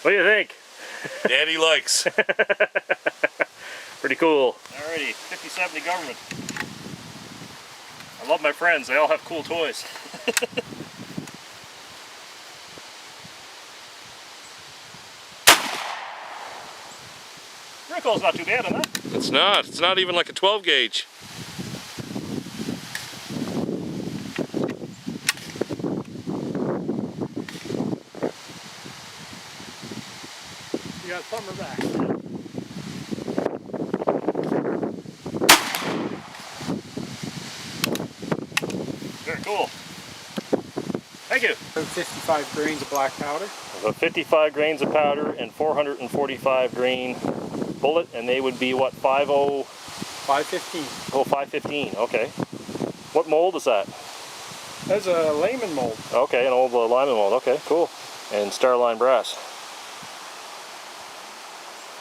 What do you think? Daddy likes. Pretty cool. Alrighty, 5070 government. I love my friends, they all have cool toys. Recoil's not too bad on that. It's not. It's not even like a 12 gauge. You got thumber back. Very cool. Thank you. About 55 grains of black powder. About 55 grains of powder and 445 grain bullet, and they would be what, 50? 515. Oh, 515, okay. What mold is that? That's a Lyman mold. Okay, an old Lyman mold, okay, cool. And Starline brass.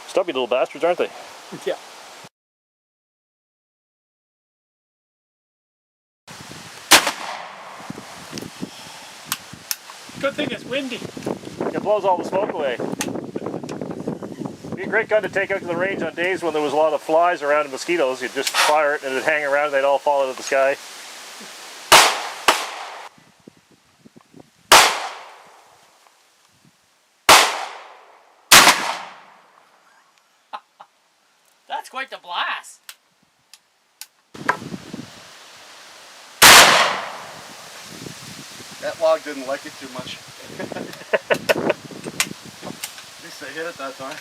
Stubby little bastards, aren't they? Yeah. Good thing it's windy. It blows all the smoke away. Be a great gun to take out to the range on days when there was a lot of flies around and mosquitoes. You'd just fire it and it'd hang around and they'd all fall out of the sky. That's quite the blast. That log didn't like it too much. At least they hit it that time.